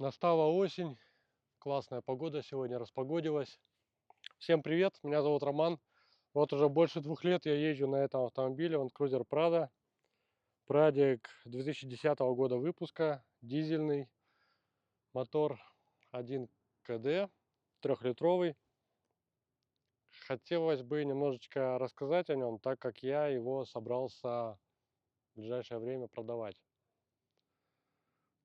Настала осень, классная погода сегодня распогодилась. Всем привет, меня зовут Роман. Вот уже больше 2 лет я езжу на этом автомобиле, он Cruiser Prado. Прадик 2010 года выпуска, дизельный, мотор 1 КД, 3-литровый. Хотелось бы немножечко рассказать о нем, так как я его собрался в ближайшее время продавать.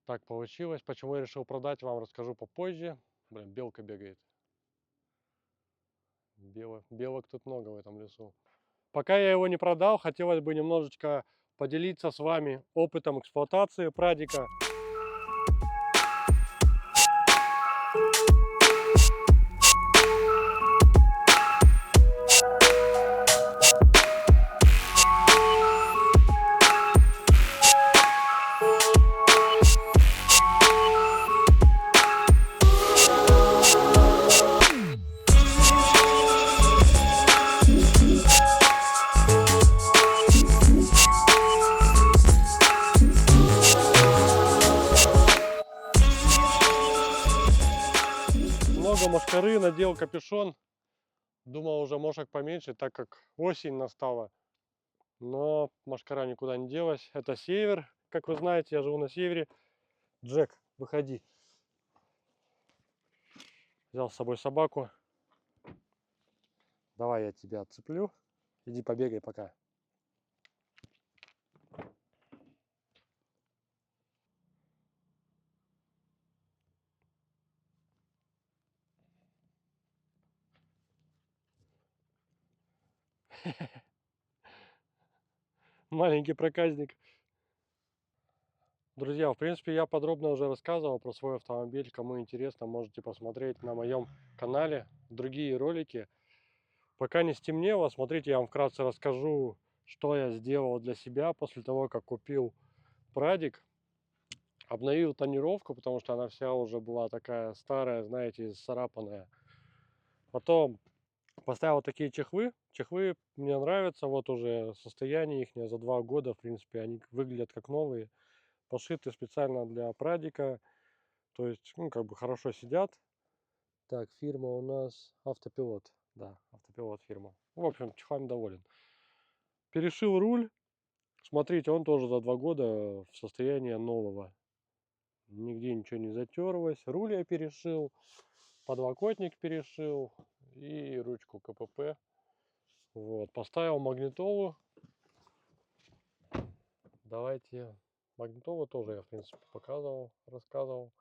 Так получилось, почему я решил продать, вам расскажу попозже. Блин, белка бегает. Белок тут много в этом лесу. Пока я его не продал, хотелось бы немножечко поделиться с вами опытом эксплуатации Прадика. Много мошкары, надел капюшон. Думал уже мошек поменьше, так как осень настала. Но мошкара никуда не делась. Это север, как вы знаете, я живу на севере. Джек, выходи. Взял с собой собаку. Давай я тебя отцеплю. Иди побегай пока. Маленький проказник. Друзья, в принципе, я подробно уже рассказывал про свой автомобиль. Кому интересно, можете посмотреть на моем канале другие ролики. Пока не стемнело, смотрите, я вам вкратце расскажу, что я сделал для себя после того, как купил Прадик. Обновил тонировку, потому что она вся уже была такая старая, знаете, исцарапанная. Потом поставил такие чехлы. Чехлы мне нравятся, вот уже состояние их за 2 года, в принципе, они выглядят как новые. Пошиты специально для Прадика. То есть, ну, как бы хорошо сидят. Так, фирма у нас Автопилот. Да, Автопилот фирма. В общем, чехлами доволен. Перешил руль. Смотрите, он тоже за 2 года в состоянии нового. Нигде ничего не затерлось. Руль я перешил. Подлокотник перешил. И ручку КПП. Вот. Поставил магнитолу. Давайте. Магнитолу тоже я, в принципе, показывал, рассказывал.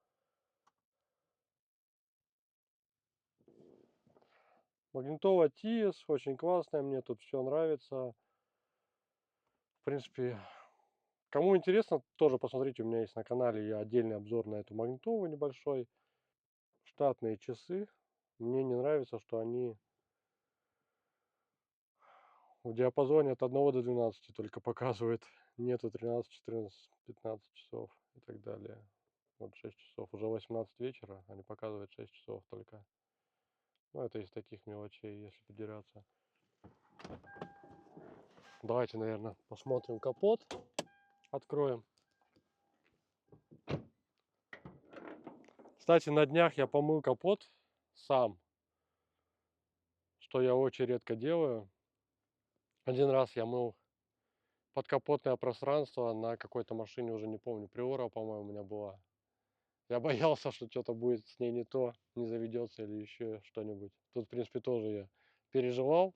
Магнитола TIS, очень классная, мне тут все нравится. В принципе, кому интересно, тоже посмотрите, у меня есть на канале отдельный обзор на эту магнитолу небольшой. Штатные часы. Мне не нравится, что они в диапазоне от 1 до 12 только показывают. Нету 13, 14, 15 часов и так далее. Вот 6 часов. Уже 18 вечера, они показывают 6 часов только. Ну, это из таких мелочей, если придираться. Давайте, наверное, посмотрим капот. Откроем. Кстати, на днях я помыл капот сам, что я очень редко делаю. Один раз я мыл подкапотное пространство на какой-то машине, уже не помню, Приора, по-моему, у меня была. Я боялся, что что-то будет с ней не то, не заведется или еще что-нибудь. Тут, в принципе, тоже я переживал.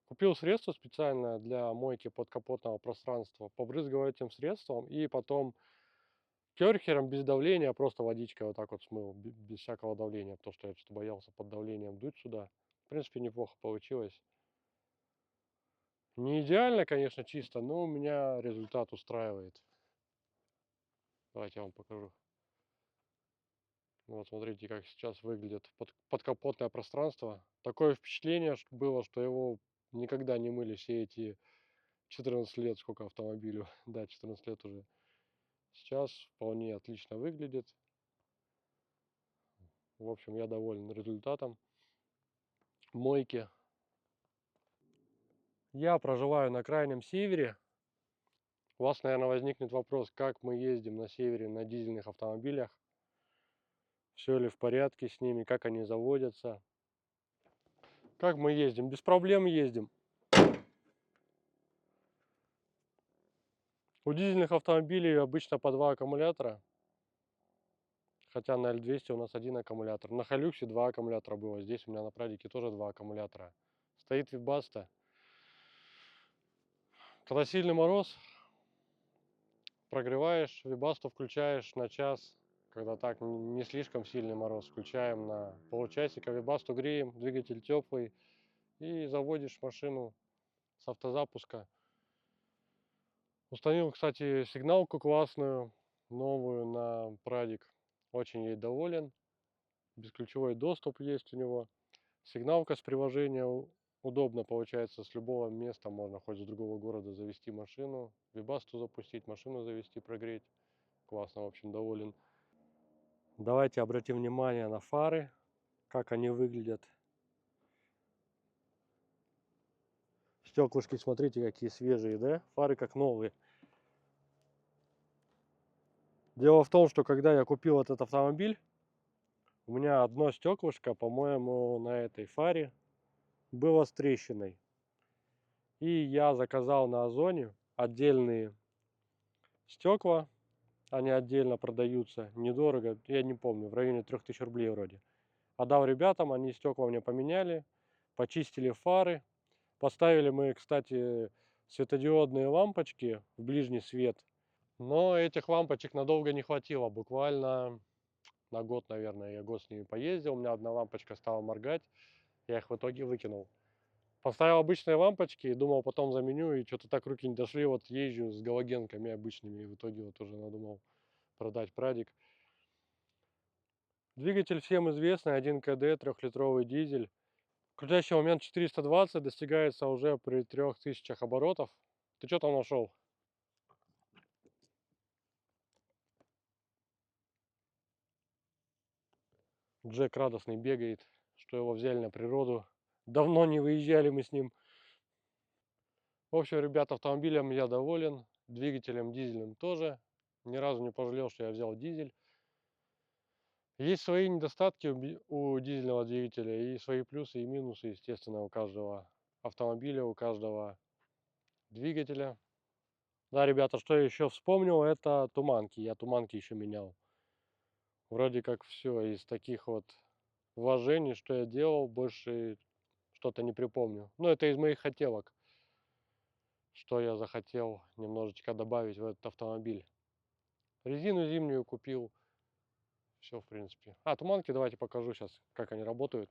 Купил средство специально для мойки подкапотного пространства, побрызгал этим средством и потом керхером без давления, просто водичкой вот так вот смыл, без всякого давления, потому что я что-то боялся под давлением дуть сюда. В принципе, неплохо получилось. Не идеально, конечно, чисто, но у меня результат устраивает. Давайте я вам покажу. Вот смотрите, как сейчас выглядит подкапотное пространство. Такое впечатление было, что его никогда не мыли все эти 14 лет, сколько автомобилю. Да, 14 лет уже. Сейчас вполне отлично выглядит. В общем, я доволен результатом мойки. Я проживаю на крайнем севере. У вас, наверное, возникнет вопрос, как мы ездим на севере на дизельных автомобилях. все ли в порядке с ними, как они заводятся. Как мы ездим? Без проблем ездим. У дизельных автомобилей обычно по 2 аккумулятора, хотя на L200 у нас один аккумулятор. На Hilux 2 аккумулятора было, здесь у меня на Прадике тоже 2 аккумулятора. Стоит Webasto. Когда сильный мороз, прогреваешь, Webasto включаешь на час. Когда так не слишком сильный мороз, включаем на полчасика, Webasto греем, двигатель теплый, и заводишь машину с автозапуска. Установил, кстати, сигналку классную, новую на Прадик. Очень ей доволен. Бесключевой доступ есть у него. Сигналка с приложения удобно получается, с любого места можно хоть с другого города завести машину, Webasto запустить, машину завести, прогреть. Классно, в общем, доволен. Давайте обратим внимание на фары, как они выглядят. Стеклышки, смотрите, какие свежие, да? Фары как новые. Дело в том, что когда я купил этот автомобиль, у меня одно стеклышко, по-моему, на этой фаре было с трещиной. И я заказал на Озоне отдельные стекла. Они отдельно продаются, недорого, я не помню, в районе 3000 рублей вроде. Отдал ребятам, они стекла мне поменяли, почистили фары. Поставили мы, кстати, светодиодные лампочки в ближний свет. Но этих лампочек надолго не хватило, буквально на год, наверное. Я год с ними поездил, у меня одна лампочка стала моргать, я их в итоге выкинул. Поставил обычные лампочки и думал, потом заменю, и что-то так руки не дошли, вот езжу с галогенками обычными, и в итоге вот уже надумал продать Прадик. Двигатель всем известный, 1 КД, 3-литровый дизель. Крутящий момент 420 достигается уже при 3000 оборотов. Ты что там нашел? Джек радостный бегает, что его взяли на природу. Давно не выезжали мы с ним. В общем, ребята, автомобилем я доволен. Двигателем дизельным тоже. Ни разу не пожалел, что я взял дизель. Есть свои недостатки у дизельного двигателя и свои плюсы и минусы, естественно, у каждого автомобиля, у каждого двигателя. Да, ребята, что я еще вспомнил, это туманки. Я туманки еще менял. Вроде как все из таких вот вложений, что я делал, больше что-то не припомню. Но это из моих хотелок, что я захотел немножечко добавить в этот автомобиль. Резину зимнюю купил. Все, в принципе. Туманки давайте покажу сейчас, как они работают.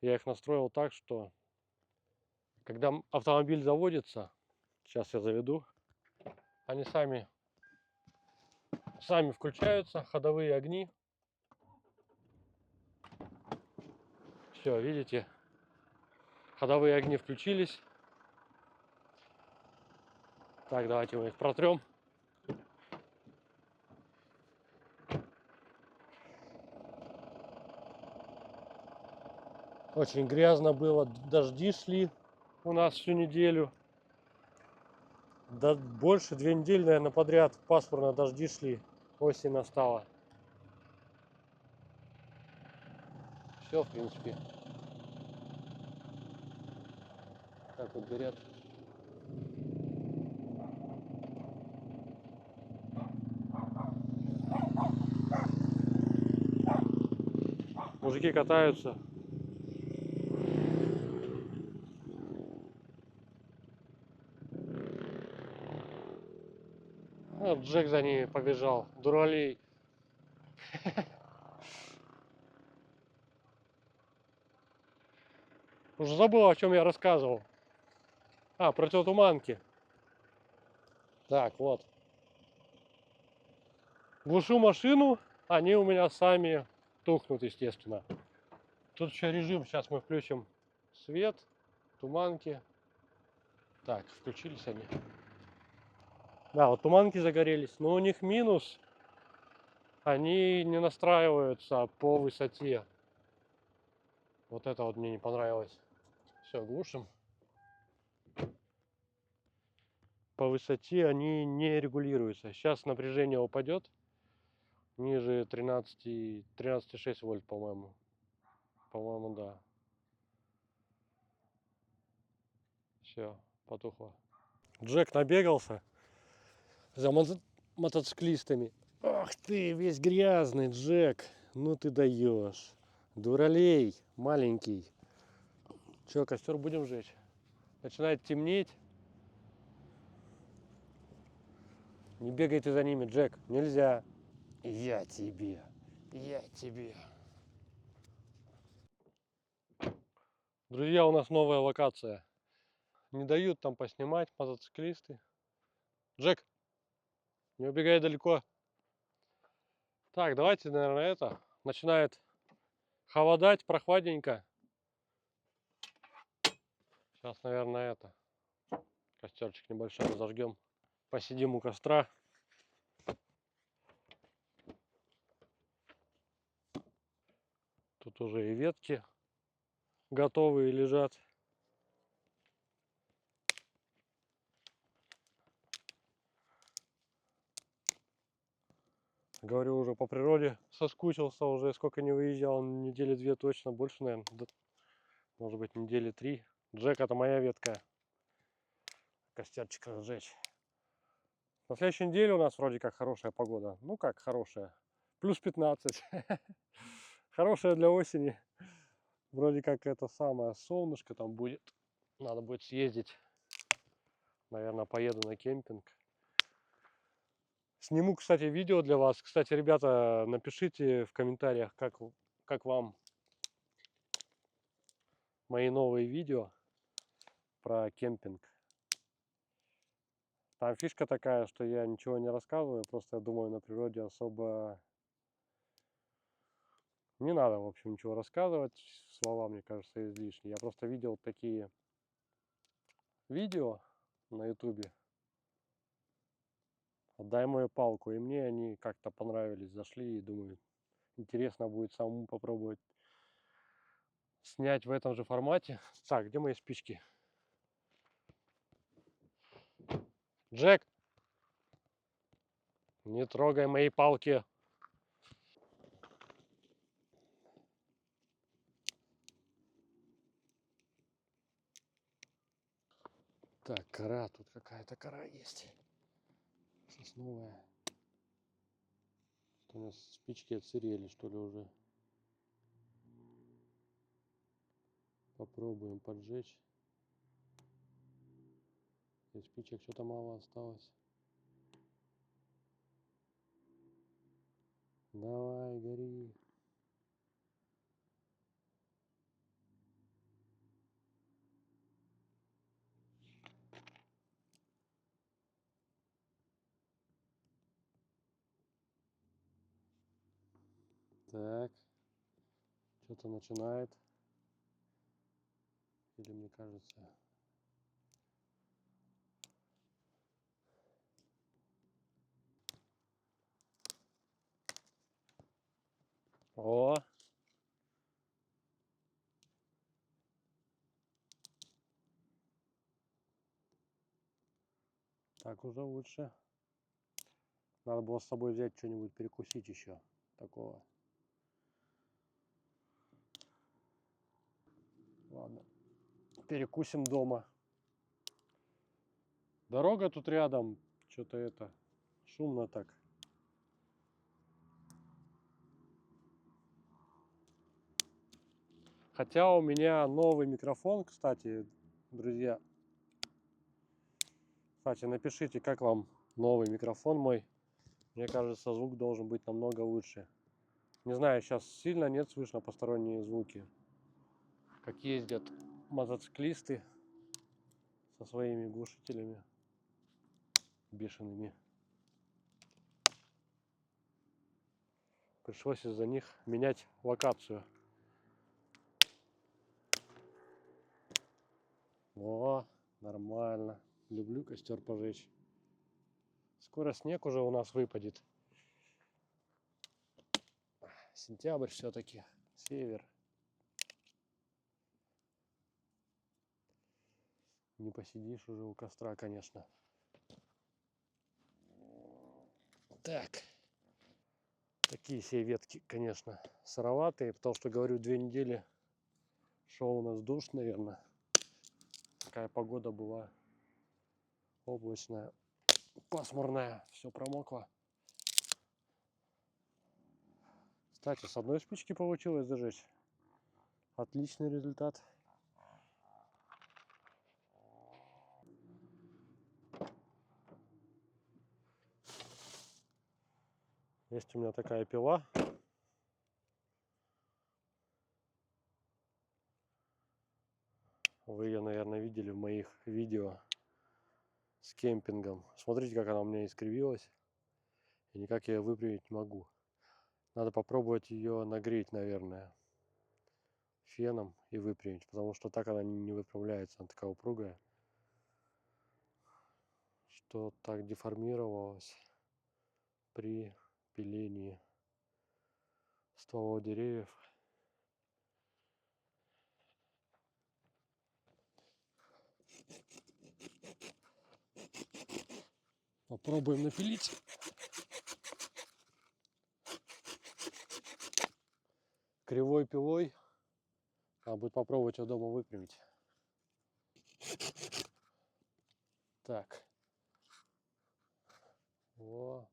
Я их настроил так, что когда автомобиль заводится, сейчас я заведу, они сами включаются, ходовые огни. Все, видите, ходовые огни включились. Так, давайте мы их протрем. Очень грязно было, дожди шли у нас всю неделю. Да больше 2 недели, наверное, подряд пасмурно дожди шли. Осень настала. Все, в принципе. Так вот горят. Мужики катаются. Джек за ними побежал. Дуралей. Уже забыл, о чем я рассказывал. Противотуманки. Так, вот. Глушу машину, они у меня сами тухнут, естественно. Тут еще режим, сейчас мы включим свет, туманки. Так, включились они. Да, вот туманки загорелись, но у них минус. Они не настраиваются по высоте. Вот это вот мне не понравилось. Все, глушим. По высоте они не регулируются. Сейчас напряжение упадет. ниже 13,6 вольт, по-моему. По-моему, да. Все, потухло. Джек набегался за мотоциклистами. Ах ты, весь грязный, Джек. Ну ты даешь. Дуралей маленький. Че, костер будем жечь? Начинает темнеть. Не бегай ты за ними, Джек. Нельзя. Я тебе. Я тебе. Друзья, у нас новая локация. Не дают там поснимать мотоциклисты. Джек, не убегай далеко. Так, давайте, наверное, это. Начинает холодать, прохладненько. Сейчас, наверное, это. Костерчик небольшой разожгем. Посидим у костра. Тут уже и ветки готовые лежат. Говорю, уже по природе соскучился, уже сколько не выезжал, недели 2 точно, больше, наверное, может быть, недели 3. Джек, это моя ветка. Костерчик разжечь. На следующей неделе у нас вроде как хорошая погода. Ну как хорошая? Плюс 15. Хорошая для осени. Вроде как это самое солнышко там будет. Надо будет съездить. Наверное, поеду на кемпинг. Сниму, кстати, видео для вас. Кстати, ребята, напишите в комментариях, как вам мои новые видео про кемпинг. Там фишка такая, что я ничего не рассказываю, просто я думаю, на природе особо не надо, в общем, ничего рассказывать. Слова, мне кажется, излишние. Я просто видел такие видео на ютубе. Отдай мою палку. И мне они как-то понравились, зашли и думаю, интересно будет самому попробовать снять в этом же формате. Так, где мои спички? Джек, не трогай мои палки. Так, кора, тут какая-то кора есть. Сосновая. У нас спички отсырели, что ли, уже. Попробуем поджечь. И спичек что-то мало осталось. Давай, гори. Так. Что-то начинает. Или мне кажется... О! Так уже лучше. Надо было с собой взять что-нибудь перекусить еще такого. Ладно. Перекусим дома. Дорога тут рядом. Что-то это... Шумно так. Хотя у меня новый микрофон, кстати, друзья. Кстати, напишите, как вам новый микрофон мой. Мне кажется, звук должен быть намного лучше. Не знаю, сейчас сильно нет слышно посторонние звуки. Как ездят мотоциклисты со своими глушителями бешеными. Пришлось из-за них менять локацию. О, нормально. Люблю костер пожечь. Скоро снег уже у нас выпадет. Сентябрь все-таки. Север. Не посидишь уже у костра, конечно. Так. Такие все ветки, конечно, сыроватые, потому что, говорю, 2 недели шел у нас дождь, наверное. Такая погода была облачная, пасмурная, все промокло. Кстати, с одной спички получилось зажечь. Отличный результат. Есть у меня такая пила. Вы ее, наверное, видели в моих видео с кемпингом. Смотрите, как она у меня искривилась. И никак я ее выпрямить не могу. Надо попробовать ее нагреть, наверное, феном и выпрямить. Потому что так она не выправляется. Она такая упругая, что так деформировалась при пилении стволов деревьев. Попробуем напилить. Кривой пилой. Надо будет попробовать ее дома выпрямить. Так. Во.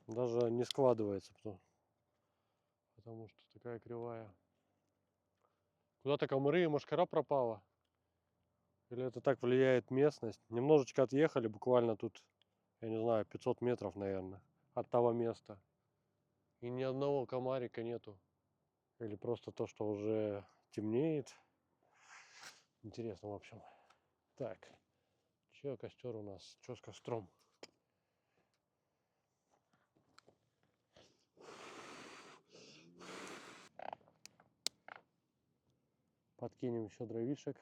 Даже не складывается, потому что такая кривая. Куда-то комары и мошкара пропала. Или это так влияет местность? Немножечко отъехали, буквально тут, я не знаю, 500 метров, наверное, от того места. И ни одного комарика нету. Или просто то, что уже темнеет. Интересно, в общем. Так, че костер у нас? Че с костром? Подкинем еще дровишек.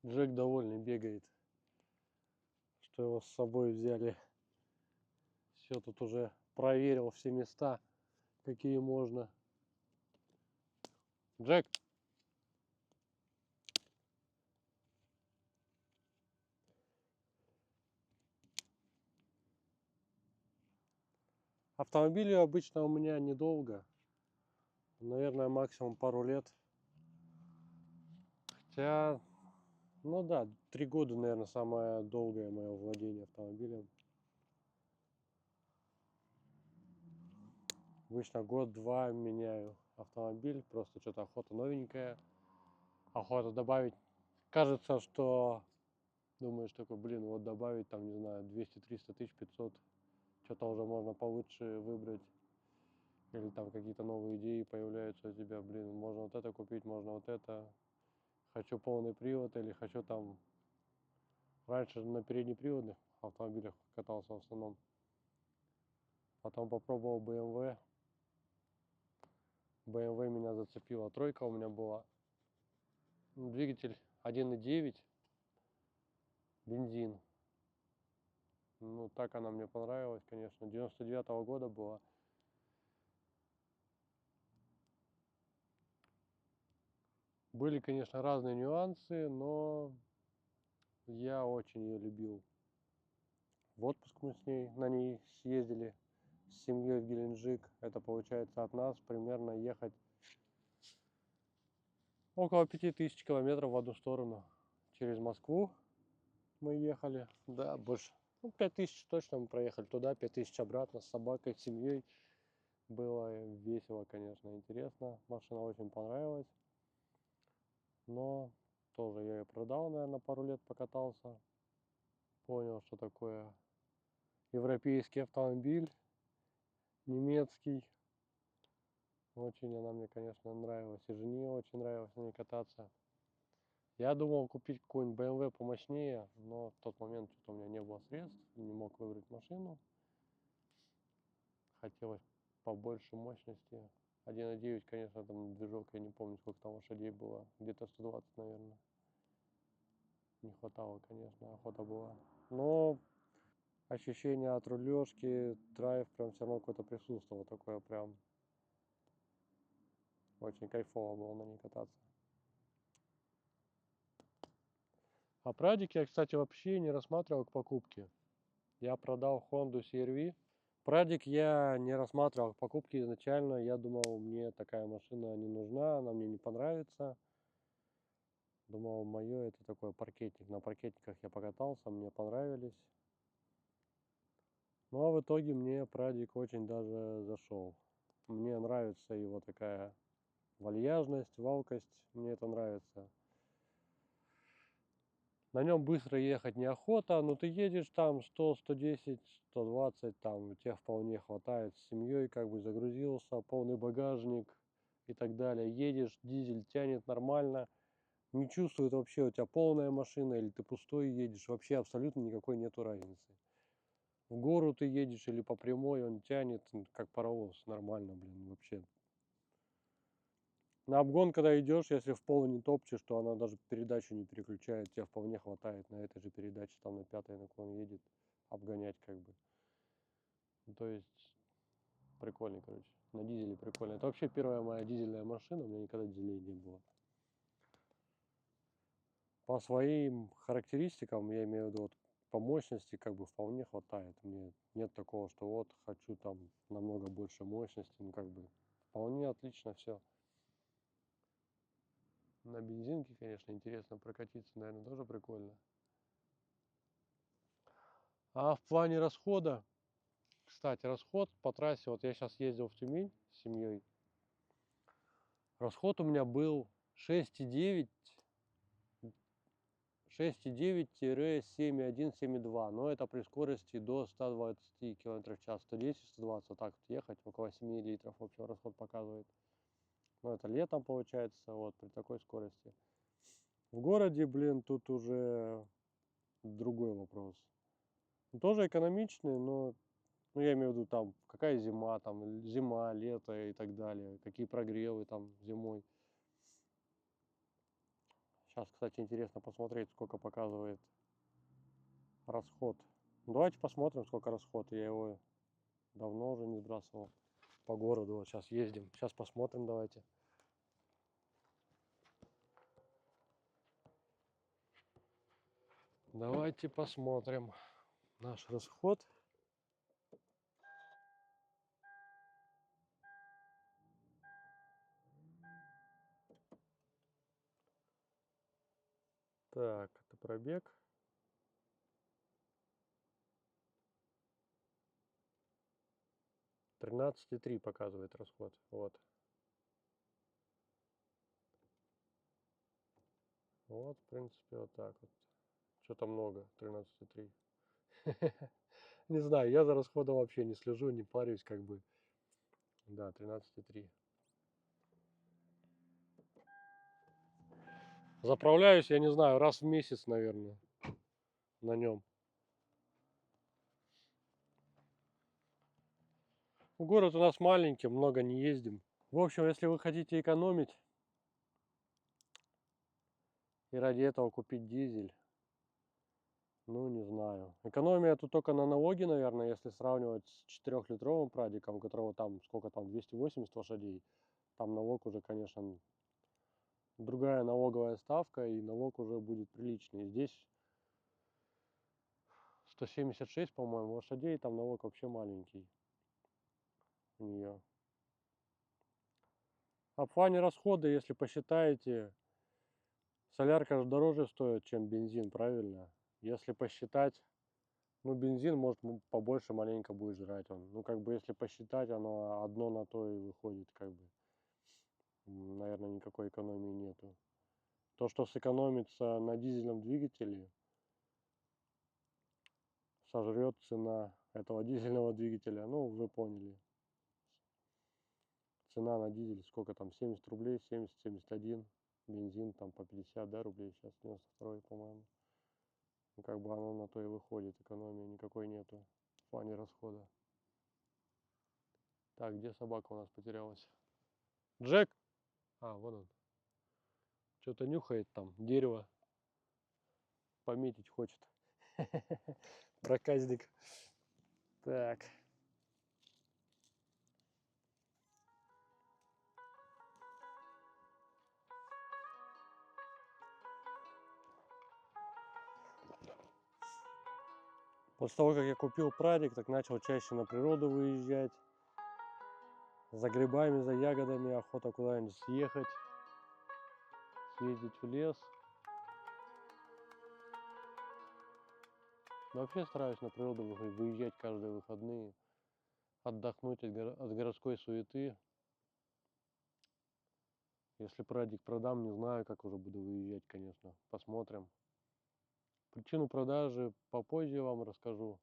Джек довольный, бегает, что его с собой взяли. Все тут уже проверил, все места, какие можно. Джек! Автомобилю обычно у меня недолго. Наверное, максимум пару лет. Хотя, ну да, 3 года, наверное, самое долгое мое владение автомобилем. Обычно год-два меняю автомобиль. Просто что-то охота новенькая. Охота добавить. Кажется, что думаешь такой, блин, вот добавить там, не знаю, 200-300 тысяч, 500. Что-то уже можно получше выбрать. Или там какие-то новые идеи появляются у тебя, блин, можно вот это купить, можно вот это. Хочу полный привод или хочу там... Раньше на переднеприводных автомобилях катался в основном. Потом попробовал BMW. BMW меня зацепила. Тройка у меня была. Двигатель 1.9. Бензин. Ну, так она мне понравилась, конечно. 99-го года была. Были, конечно, разные нюансы, но я очень ее любил. В отпуск мы с ней, на ней съездили с семьей в Геленджик. Это получается от нас примерно ехать около 5000 километров в одну сторону. Через Москву мы ехали. Да, больше. Ну, 5000 точно мы проехали туда, 5000 обратно с собакой, с семьей. Было весело, конечно, интересно. Машина очень понравилась. Но тоже я ее продал, наверное, пару лет покатался. Понял, что такое европейский автомобиль, немецкий. Очень она мне, конечно, нравилась. И жене очень нравилось на ней кататься. Я думал купить какой-нибудь BMW помощнее, но в тот момент что-то у меня не было средств, не мог выбрать машину. Хотелось побольше мощности. 1.9, конечно, там движок, я не помню, сколько там лошадей было. Где-то 120, наверное. Не хватало, конечно, охота была. Но ощущение от рулежки, драйв прям все равно какой-то присутствовал. Такое прям очень кайфово было на ней кататься. А прадик я, кстати, вообще не рассматривал к покупке. Я продал Honda CR-V. Прадик я не рассматривал к покупке изначально. Я думал, мне такая машина не нужна, она мне не понравится. Думал, мое это такой паркетник. На паркетниках я покатался, мне понравились. Ну а в итоге мне прадик очень даже зашел. Мне нравится его такая вальяжность, валкость. Мне это нравится. На нем быстро ехать неохота, но ты едешь там 100, 110, 120, там тебе вполне хватает с семьей, как бы загрузился, полный багажник и так далее. Едешь, дизель тянет нормально, не чувствует вообще, у тебя полная машина или ты пустой едешь, вообще абсолютно никакой нету разницы. В гору ты едешь или по прямой, он тянет, как паровоз, нормально, блин, вообще. На обгон, когда идешь, если в пол не топчешь, то она даже передачу не переключает, тебе вполне хватает на этой же передаче, там на пятой наклон едет, обгонять как бы. Ну, то есть прикольный, короче. На дизеле прикольно. Это вообще первая моя дизельная машина, у меня никогда дизелей не было. По своим характеристикам, я имею в виду, вот, по мощности как бы вполне хватает. Мне нет такого, что вот хочу там намного больше мощности, ну как бы вполне отлично все. На бензинке, конечно, интересно прокатиться, наверное, тоже прикольно. А в плане расхода, кстати, расход по трассе, вот я сейчас ездил в Тюмень с семьей, расход у меня был 6,9, 6,9-7,1-7,2, но это при скорости до 120 км в час, 110-120, вот так вот ехать, около 7 литров общего расход показывает. Но это летом получается, вот при такой скорости. В городе, блин, тут уже другой вопрос. Тоже экономичный, но ну, я имею в виду там, какая зима, там, зима, лето и так далее, какие прогревы там зимой. Сейчас, кстати, интересно посмотреть, сколько показывает расход. Ну, давайте посмотрим, сколько расход. Я его давно уже не сбрасывал по городу. Вот сейчас ездим. Сейчас посмотрим, давайте. Давайте посмотрим наш расход. Так, это пробег. 13,3 показывает расход. Вот. Вот, в принципе, вот так вот. Что-то много, 13,3. Не знаю, я за расходом вообще не слежу, не парюсь, как бы. Да, 13,3. Заправляюсь, я не знаю, раз в месяц, наверное, на нем. Город у нас маленький, много не ездим. В общем, если вы хотите экономить и ради этого купить дизель, ну не знаю. Экономия тут только на налоги, наверное, если сравнивать с 4-литровым прадиком, у которого там сколько там, 280 лошадей. Там налог уже, конечно, другая налоговая ставка, и налог уже будет приличный. Здесь 176, по-моему, лошадей, там налог вообще маленький у нее. А в плане расхода, если посчитаете, солярка же дороже стоит, чем бензин, правильно? Если посчитать, ну бензин может побольше маленько будет жрать он. Ну как бы если посчитать, оно одно на то и выходит, как бы. Наверное, никакой экономии нету. То, что сэкономится на дизельном двигателе, сожрет цена этого дизельного двигателя. Ну, вы поняли. Цена на дизель сколько там, 70 рублей, 70-71. Бензин там по 50, да, рублей, сейчас 92, по-моему. Ну, как бы оно на то и выходит, экономии никакой нету в плане расхода. Так, где собака у нас потерялась? Джек? А, вон он. Что-то нюхает там, дерево пометить хочет. Проказник. Так. После того, как я купил прадик, так начал чаще на природу выезжать. За грибами, за ягодами, охота куда-нибудь съехать, съездить в лес. Но вообще стараюсь на природу выезжать каждые выходные, отдохнуть от городской суеты. Если прадик продам, не знаю, как уже буду выезжать, конечно. Посмотрим. Причину продажи попозже вам расскажу.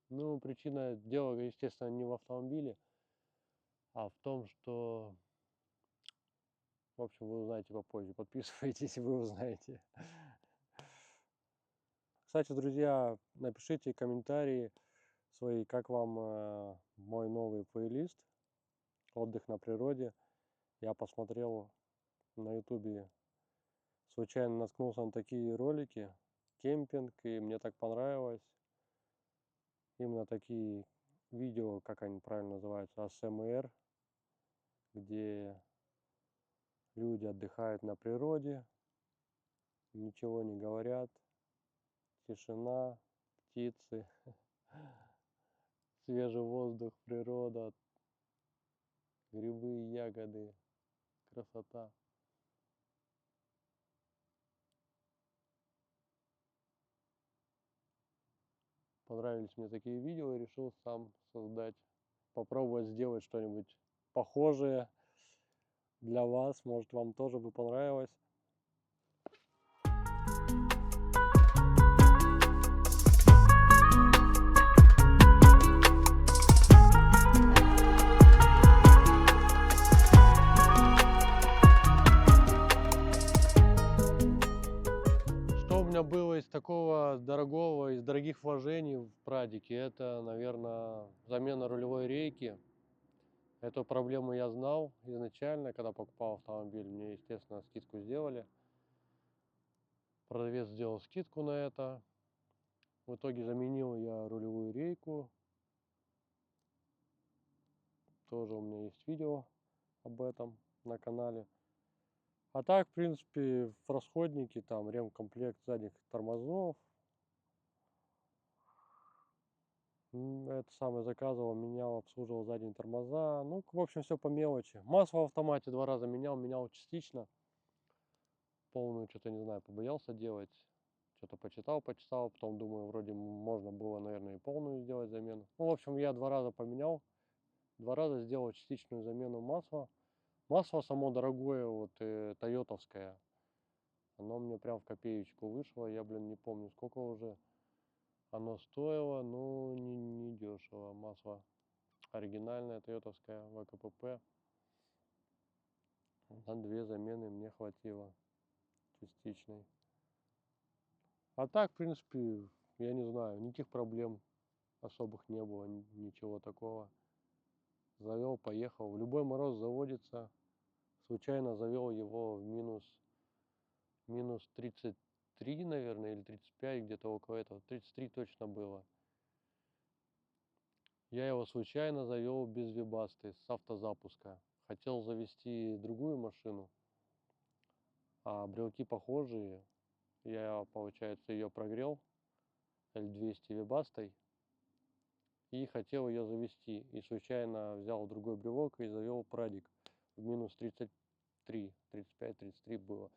Ну, причина дела, естественно, не в автомобиле, а в том, что, в общем, вы узнаете попозже. Подписывайтесь, и вы узнаете. Кстати, друзья, напишите комментарии свои, как вам мой новый плейлист «Отдых на природе». Я посмотрел на ютубе, случайно наткнулся на такие ролики, кемпинг, и мне так понравилось. Именно такие видео, как они правильно называются, АСМР, где люди отдыхают на природе, ничего не говорят, тишина, птицы, свежий воздух, природа, грибы, ягоды, красота. Понравились мне такие видео и решил сам создать, попробовать сделать что-нибудь похожее для вас. Может, вам тоже бы понравилось. Что у меня было из такого дорогого, из дорогих вложений в прадике, это, наверное, замена рулевой рейки. Эту проблему я знал изначально, когда покупал автомобиль. Мне, естественно, скидку сделали. Продавец сделал скидку на это. В итоге заменил я рулевую рейку. Тоже у меня есть видео об этом на канале. А так, в принципе, в расходнике там ремкомплект задних тормозов. Это самое заказывал, менял, обслуживал задние тормоза. Ну, в общем, все по мелочи. Масло в автомате 2 раза менял частично. Полную что-то, не знаю, побоялся делать. Что-то почитал, потом думаю, вроде можно было, наверное, и полную сделать замену. Ну, в общем, я 2 раза поменял, 2 раза сделал частичную замену масла. Масло само дорогое, вот тойотовское. Оно мне прям в копеечку вышло, я, блин, не помню, сколько уже оно стоило, ну, не дешево. Масло оригинальное, тойотовское, ВКПП. На 2 замены мне хватило частичной. А так, в принципе, я не знаю, никаких проблем особых не было, ничего такого. Завел, поехал. В любой мороз заводится. Случайно завел его в минус 33, наверное, или 35, где-то около этого. 33 точно было. Я его случайно завел без вибасты, с автозапуска. Хотел завести другую машину, а брелки похожие. Я, получается, ее прогрел L200 вибастой и хотел ее завести. И случайно взял другой брелок и завел прадик в минус 33, 35, 33 было.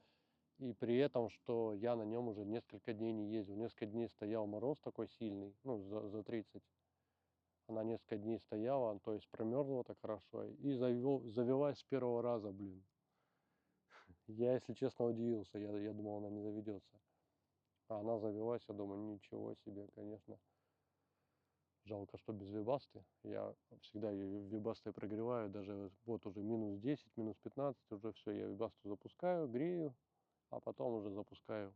И при этом, что я на нем уже несколько дней не ездил. Несколько дней стоял мороз такой сильный, ну, за 30. Она несколько дней стояла, то есть промерзла так хорошо. И завелась с первого раза, блин. Я, если честно, удивился. Я думал, она не заведется. А она завелась, я думаю, ничего себе, конечно. Жалко, что без вибасты. Я всегда ее вибастой прогреваю. Даже вот уже минус 10, минус 15, уже все, я вибасту запускаю, грею, а потом уже запускаю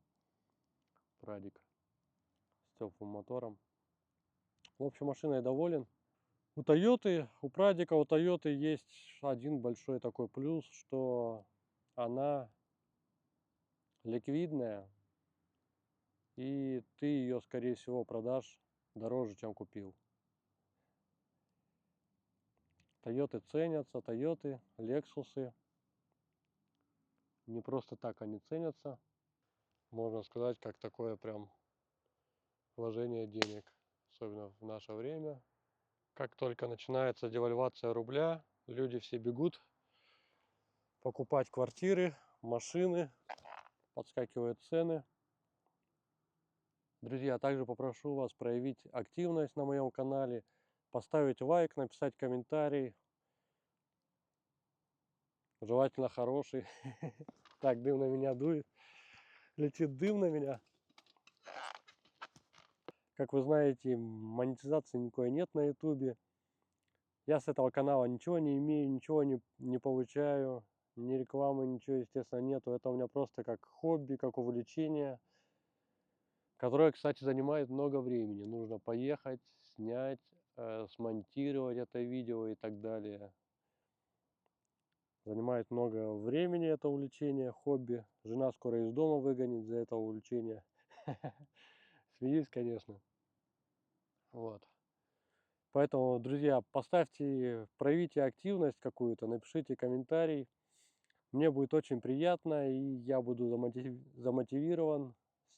прадик с теплым мотором. В общем, машиной доволен. У Тойоты, у Прадика, у Тойоты есть один большой такой плюс, что она ликвидная, и ты ее, скорее всего, продашь дороже, чем купил. Тойоты ценятся, Тойоты, Лексусы. Не просто так они ценятся. Можно сказать, как такое прям вложение денег, особенно в наше время. Как только начинается девальвация рубля, люди все бегут покупать квартиры, машины, подскакивают цены. Друзья, также попрошу вас проявить активность на моем канале, поставить лайк, написать комментарий, желательно хороший. Так, дым на меня дует, летит дым на меня. Как вы знаете, монетизации никакой нет на ютубе. Я с этого канала ничего не имею, ничего не получаю, ни рекламы, ничего, естественно, нету. Это у меня просто как хобби, как увлечение, которое, кстати, занимает много времени. Нужно поехать, снять, смонтировать это видео и так далее. Занимает много времени это увлечение, хобби. Жена скоро из дома выгонит за это увлечение. Смеюсь, конечно. Вот. Поэтому, друзья, поставьте, проявите активность какую-то, напишите комментарий. Мне будет очень приятно, и я буду замотивирован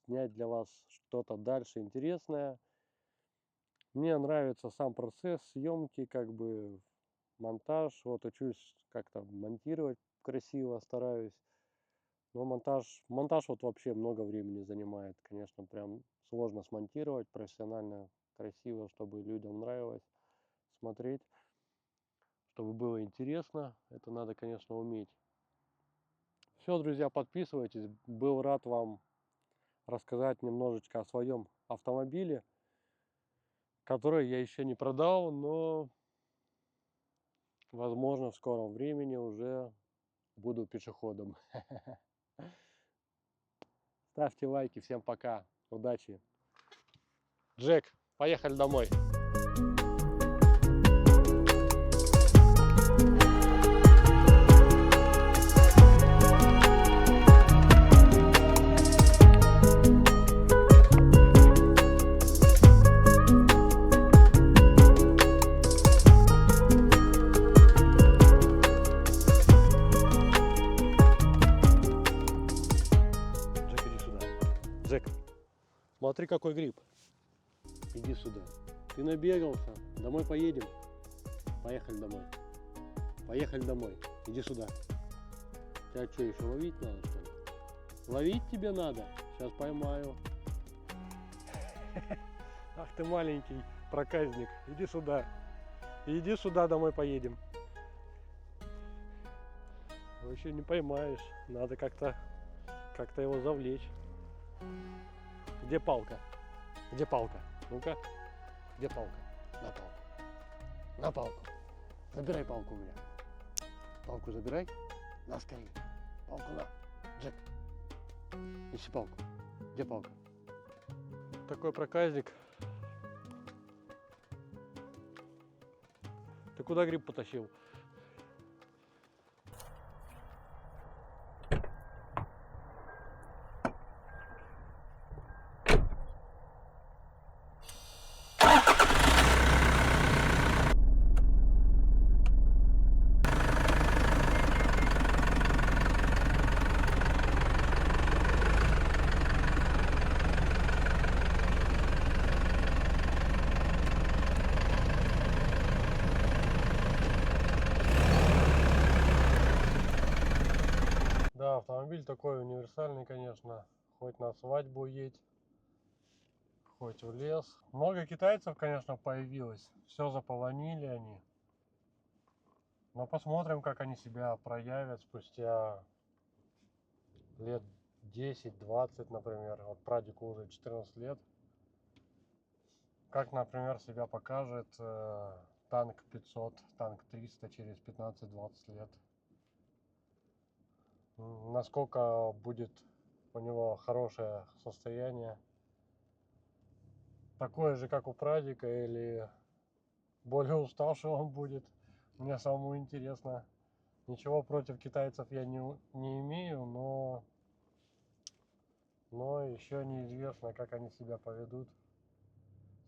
снять для вас что-то дальше интересное. Мне нравится сам процесс съемки, как бы монтаж. Вот учусь как-то монтировать красиво, стараюсь. Но монтаж вот вообще много времени занимает. Конечно, прям сложно смонтировать профессионально, красиво, чтобы людям нравилось смотреть, чтобы было интересно. Это надо, конечно, уметь. Все, друзья, подписывайтесь. Был рад вам рассказать немножечко о своем автомобиле, который я еще не продал, но, возможно, в скором времени уже буду пешеходом. Ставьте лайки. Всем пока. Удачи. Джек, поехали домой. Джек, иди сюда. Джек, смотри, какой гриб. Иди сюда. Ты набегался. Домой поедем. Поехали домой. Поехали домой. Иди сюда. Тебя что, еще ловить надо, что ли? Ловить тебе надо? Сейчас поймаю. Ах ты маленький проказник. Иди сюда. Иди сюда, домой поедем. Вообще не поймаешь. Надо как-то его завлечь. Где палка? Где палка? Ну-ка. Где палка? На палку. На палку. Забирай палку у меня. Палку забирай. На скорее. Палку на. Джек. Неси палку. Где палка? Такой проказник. Ты куда гриб потащил? Да, автомобиль такой универсальный, конечно. Хоть на свадьбу едь, хоть в лес. Много китайцев, конечно, появилось. Все заполонили они. Но посмотрим, как они себя проявят спустя лет 10-20, например. Вот Прадику уже 14 лет. Как, например, себя покажет танк 500, танк 300 через 15-20 лет. Насколько будет у него хорошее состояние. Такое же, как у Прадика, или более уставший он будет. Мне самому интересно. Ничего против китайцев я не имею, но еще неизвестно, как они себя поведут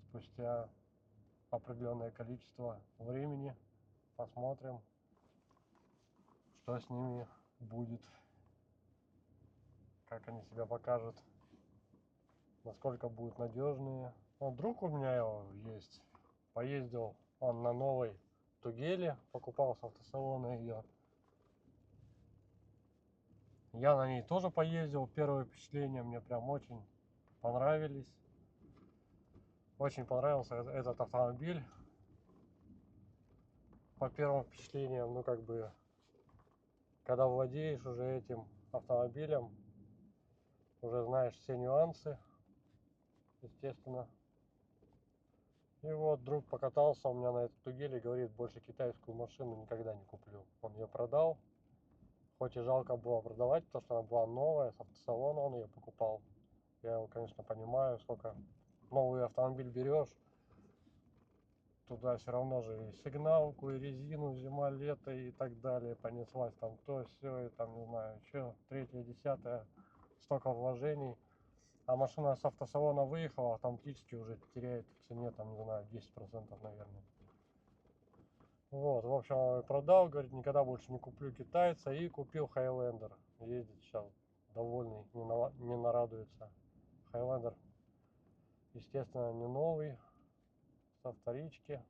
спустя определенное количество времени. Посмотрим, что с ними будет, как они себя покажут, насколько будут надежные. Вот друг у меня есть, поездил он на новой Тугеле, покупал с автосалона ее. Я на ней тоже поездил, первые впечатления мне прям очень понравились. Очень понравился этот автомобиль. По первым впечатлениям, ну как бы, когда владеешь уже этим автомобилем, уже знаешь все нюансы, естественно. И вот друг покатался у меня на этой Тугеле, говорит, больше китайскую машину никогда не куплю. Он ее продал, хоть и жалко было продавать, потому что она была новая, с автосалона он ее покупал. Я его, конечно, понимаю, сколько новый автомобиль берешь, туда все равно же и сигналку, и резину, зима, лето и так далее понеслась, там то, все, и там, не знаю, что, третье, десятое, столько вложений. А машина с автосалона выехала, автоматически уже теряет в цене, там, не знаю, 10%, наверное. Вот, в общем, он продал, говорит, никогда больше не куплю китайца, и купил Highlander. Ездит сейчас довольный, не нарадуется. Highlander, естественно, не новый, со вторички,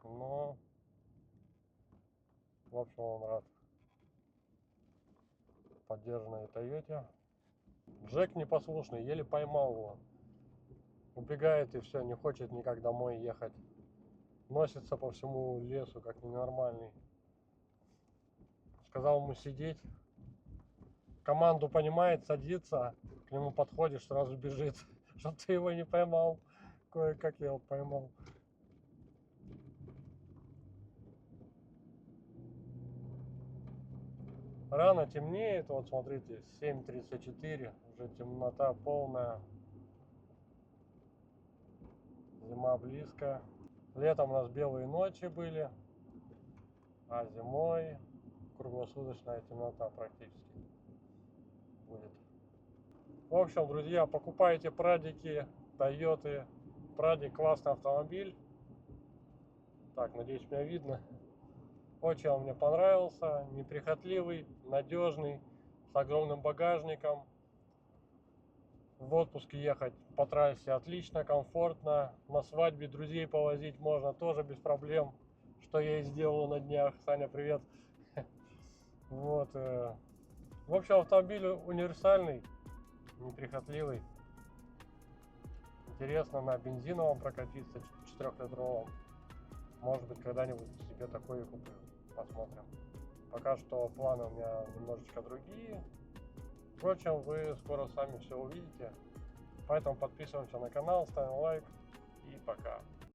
но, в общем, он рад поддержанной Тойоте. Джек непослушный, еле поймал его. Убегает и все, не хочет никак домой ехать. Носится по всему лесу, как ненормальный. Сказал ему сидеть. Команду понимает, садится, к нему подходишь, сразу бежит. Чтоб ты его не поймал. Кое-как я его поймал. Рано темнеет, вот смотрите, 7:34, уже темнота полная. Зима близко. Летом у нас белые ночи были, а зимой круглосуточная темнота практически будет. В общем, друзья, покупайте прадики, Тойоты. Прадик классный автомобиль. Так, надеюсь, меня видно. Очень он мне понравился, неприхотливый, надежный, с огромным багажником. В отпуск ехать по трассе отлично, комфортно. На свадьбе друзей повозить можно тоже без проблем, что я и сделал на днях. Саня, привет. Вот. В общем, автомобиль универсальный, неприхотливый. Интересно на бензиновом прокатиться, 4-литровом. Может быть, когда-нибудь себе такой и куплю. Посмотрим. Пока что планы у меня немножечко другие. Впрочем, вы скоро сами все увидите. Поэтому подписываемся на канал, ставим лайк и пока.